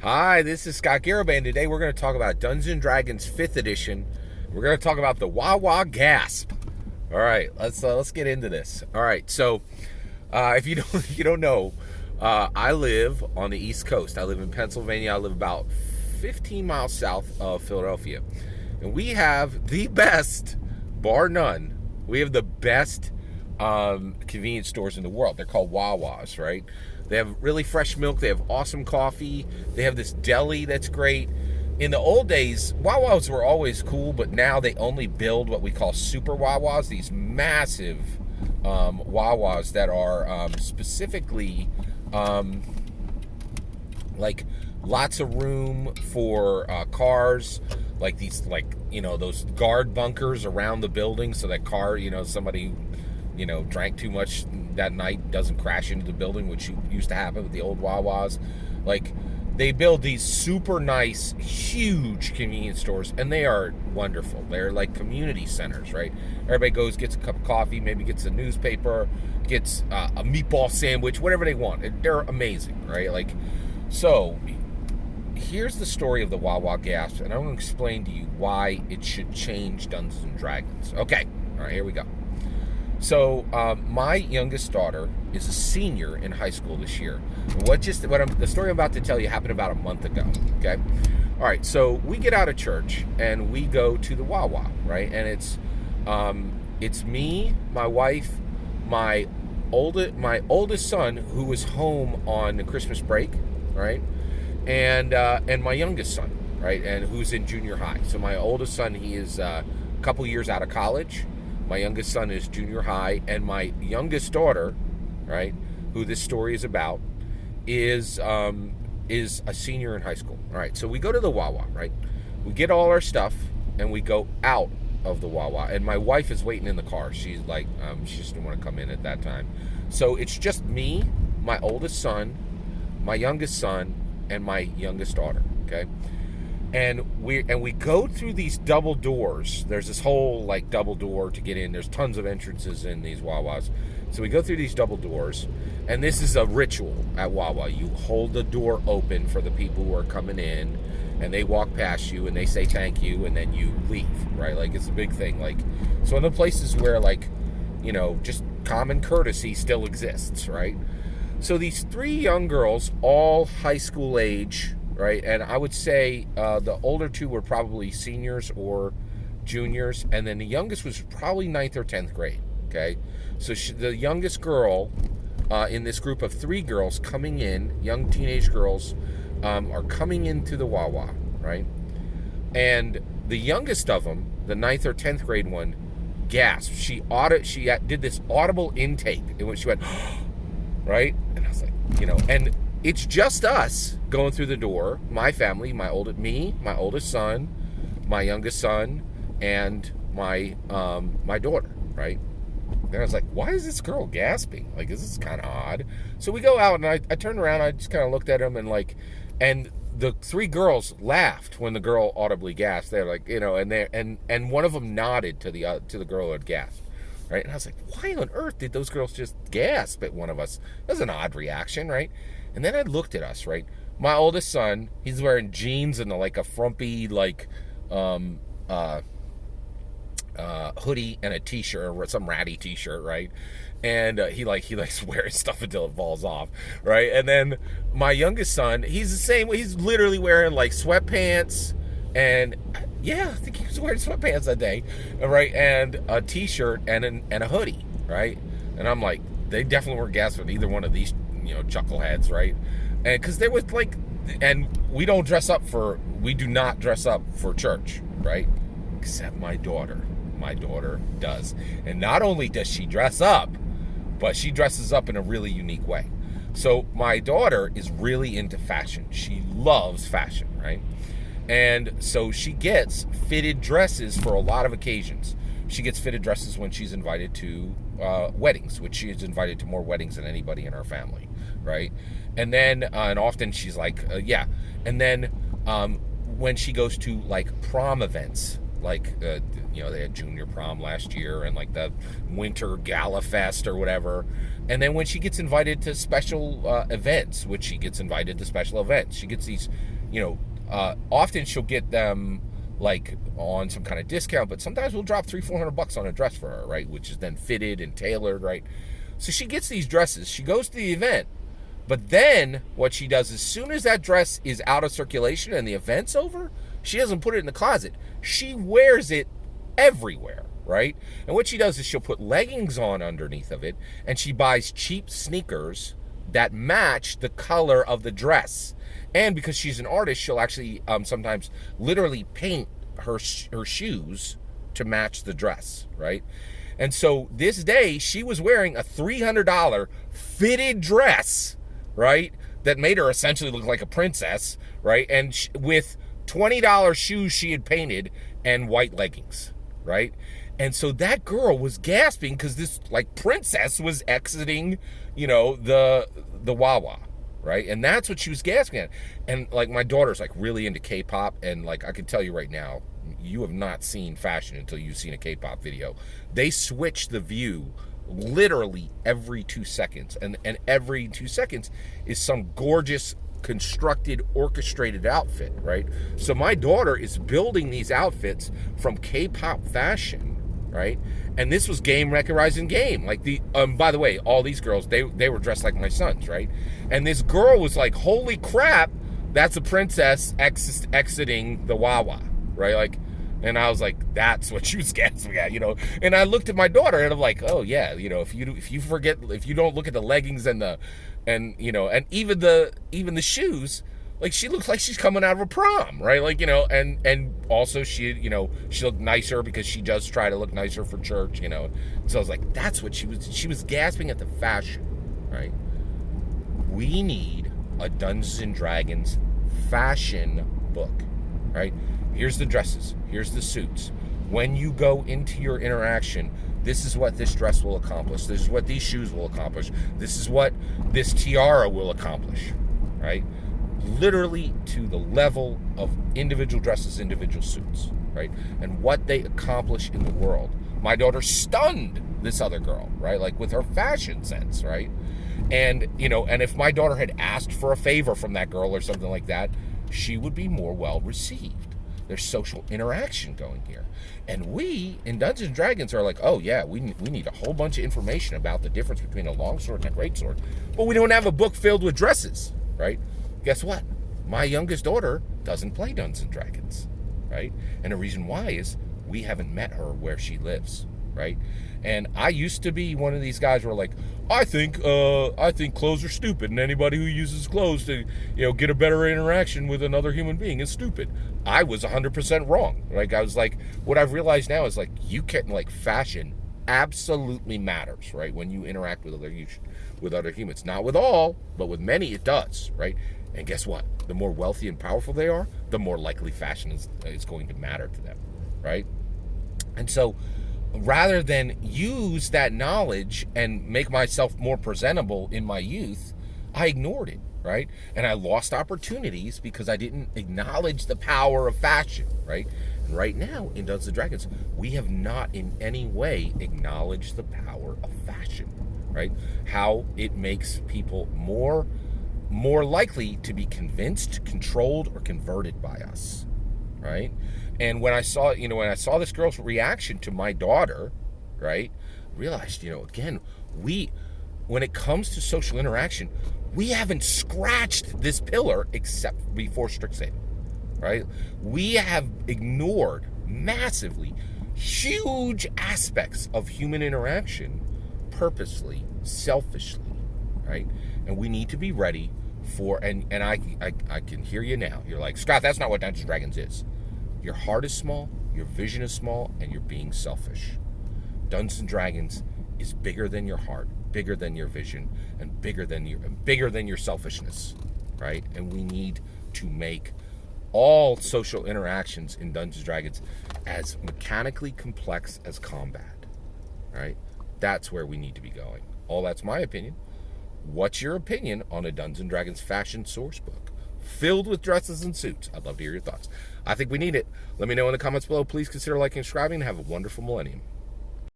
Hi, this is Scott Garibay, and today we're going to talk about Dungeons & Dragons 5th edition. We're going to talk about the Wawa Gasp. All right, let's get into this. All right, so if you don't you don't know, I live on the East Coast. I live in Pennsylvania. I live about 15 miles south of Philadelphia, and we have the best, bar none. We have the best convenience stores in the world. They're called Wawas, right? They have really fresh milk. They have awesome coffee. They have this deli that's great. In the old days, Wawas were always cool, but now they only build what we call super Wawas, these massive Wawas that are specifically like lots of room for cars, like these, those guard bunkers around the building, so that somebody drank too much that night doesn't crash into the building, which used to happen with the old Wawas. Like, they build these super nice, huge convenience stores, and they are wonderful. They're like community centers, right? Everybody goes, gets a cup of coffee, maybe gets a newspaper, gets a meatball sandwich, whatever they want. They're amazing, right? Like, so here's the story of the Wawa Gasp, and I'm going to explain to you why it should change Dungeons and Dragons. Okay, all right, here we go. So my youngest daughter is a senior in high school this year. The story I'm about to tell you happened about a month ago. Okay, all right. So we get out of church and we go to the Wawa, right? And it's me, my wife, my oldest son who was home on the Christmas break, right? And my youngest son, right? And who's in junior high. So my oldest son, he is a couple years out of college. My youngest son is junior high, and my youngest daughter, right, who this story is about, is a senior in high school. All right, so we go to the Wawa, right? We get all our stuff, and we go out of the Wawa. And my wife is waiting in the car. She's like, she just didn't want to come in at that time. So it's just me, my oldest son, my youngest son, and my youngest daughter. Okay. And we go through these double doors. There's this whole double door to get in. There's tons of entrances in these Wawas. So we go through these double doors, and this is a ritual at Wawa. You hold the door open for the people who are coming in, and they walk past you and they say thank you, and then you leave, right? Like, it's a big thing. Like, so in the places where just common courtesy still exists, right? So these three young girls, all high school age, right? And I would say the older two were probably seniors or juniors, and then the youngest was probably 9th or 10th grade, okay? So the youngest girl in this group of three girls coming in, young teenage girls, are coming into the Wawa, right? And the youngest of them, the 9th or 10th grade one, gasped. She did this audible intake in which she went, right? And I was like, and it's just us going through the door. My family, my oldest son, my youngest son, and my daughter, right? And I was like, why is this girl gasping? Like, this is kind of odd. So we go out, and I turned around, I just kind of looked at him, and the three girls laughed when the girl audibly gasped. They're like, and one of them nodded to the girl who had gasped. Right? And I was like, why on earth did those girls just gasp at one of us? That was an odd reaction, right? And then I looked at us, right? My oldest son, he's wearing jeans and a frumpy hoodie and a t-shirt, or some ratty t-shirt, right? And he likes wearing stuff until it falls off, right? And then my youngest son, he's the same. He's literally wearing sweatpants, and yeah, I think he was wearing sweatpants that day, right? And a t-shirt and a hoodie, right? And I'm like, they definitely weren't gasping either one of these chuckleheads, right? And because there was and we do not dress up for church, right? Except my daughter does. And not only does she dress up, but she dresses up in a really unique way. So my daughter is really into fashion. She loves fashion, right? And so she gets fitted dresses for a lot of occasions. She gets fitted dresses when she's invited to weddings, which she is invited to more weddings than anybody in our family, right? And then, and often she's like, yeah. And then when she goes to prom events, like they had junior prom last year and like the winter gala fest or whatever. And then when she gets invited to special events, she gets she gets these, often she'll get them like on some kind of discount, but sometimes we'll drop $300-400 on a dress for her, right, which is then fitted and tailored, right? So she gets these dresses, she goes to the event, but then what she does, as soon as that dress is out of circulation and the event's over, she doesn't put it in the closet. She wears it everywhere, right? And what she does is she'll put leggings on underneath of it, and she buys cheap sneakers that match the color of the dress. And because she's an artist, she'll actually sometimes literally paint her shoes to match the dress, right? And so this day, she was wearing a $300 fitted dress, right, that made her essentially look like a princess, right? And with $20 shoes she had painted and white leggings, right? And so that girl was gasping because this like princess was exiting, the Wawa, right? And that's what she was gasping at. And like my daughter's like really into K-pop, and like I can tell you right now, you have not seen fashion until you've seen a K-pop video. They switch the view literally every 2 seconds, and every 2 seconds is some gorgeous constructed, orchestrated outfit, right? So my daughter is building these outfits from K-pop fashion, right? And this was Game Wrecker Rising Game. Like by the way, all these girls, they were dressed like my sons, right? And this girl was like, holy crap, that's a princess exiting the Wawa, right? Like, and I was like, that's what she was gasping at, And I looked at my daughter and I'm like, oh yeah, if you don't look at the leggings and even the shoes, like she looks like she's coming out of a prom, right? Like, and also she looked nicer because she does try to look nicer for church, So I was like, that's what she was gasping at the fashion, right? We need a Dungeons and Dragons fashion book, right? Here's the dresses, here's the suits. When you go into your interaction, this is what this dress will accomplish. This is what these shoes will accomplish. This is what this tiara will accomplish, right? Literally to the level of individual dresses, individual suits, right? And what they accomplish in the world. My daughter stunned this other girl, right? Like with her fashion sense, right? And, and if my daughter had asked for a favor from that girl or something like that, she would be more well received. There's social interaction going here. And we, in Dungeons and Dragons, are like, oh yeah, we need a whole bunch of information about the difference between a longsword and a greatsword. But we don't have a book filled with dresses, right? Guess what? My youngest daughter doesn't play Dungeons and Dragons, right? And the reason why is we haven't met her where she lives, right? And I used to be one of these guys where like, I think clothes are stupid, and anybody who uses clothes to, get a better interaction with another human being is stupid. I was 100% wrong. Like, I was like, what I've realized now is like, you can, like, fashion absolutely matters, right? When you interact with other humans. Not with all, but with many it does, right? And guess what? The more wealthy and powerful they are, the more likely fashion is going to matter to them, right? And so, rather than use that knowledge and make myself more presentable in my youth, I ignored it, right? And I lost opportunities because I didn't acknowledge the power of fashion, right? And right now, in Dungeons & Dragons, we have not in any way acknowledged the power of fashion, right? How it makes people more likely to be convinced, controlled, or converted by us, right? And when I saw this girl's reaction to my daughter, right, realized, again, when it comes to social interaction, we haven't scratched this pillar except before Strixhaven, right? We have ignored massively huge aspects of human interaction purposely, selfishly, right? And we need to be ready for, and I can hear you now. You're like, Scott, that's not what Dungeons & Dragons is. Your heart is small, your vision is small, and you're being selfish. Dungeons & Dragons is bigger than your heart, bigger than your vision, and bigger than your selfishness, right? And we need to make all social interactions in Dungeons & Dragons as mechanically complex as combat, right? That's where we need to be going. All that's my opinion. What's your opinion on a Dungeons & Dragons fashion source book? filled with dresses and suits. I'd love to hear your thoughts. I think we need it. Let me know in the comments below. Please consider liking and subscribing, and have a wonderful millennium.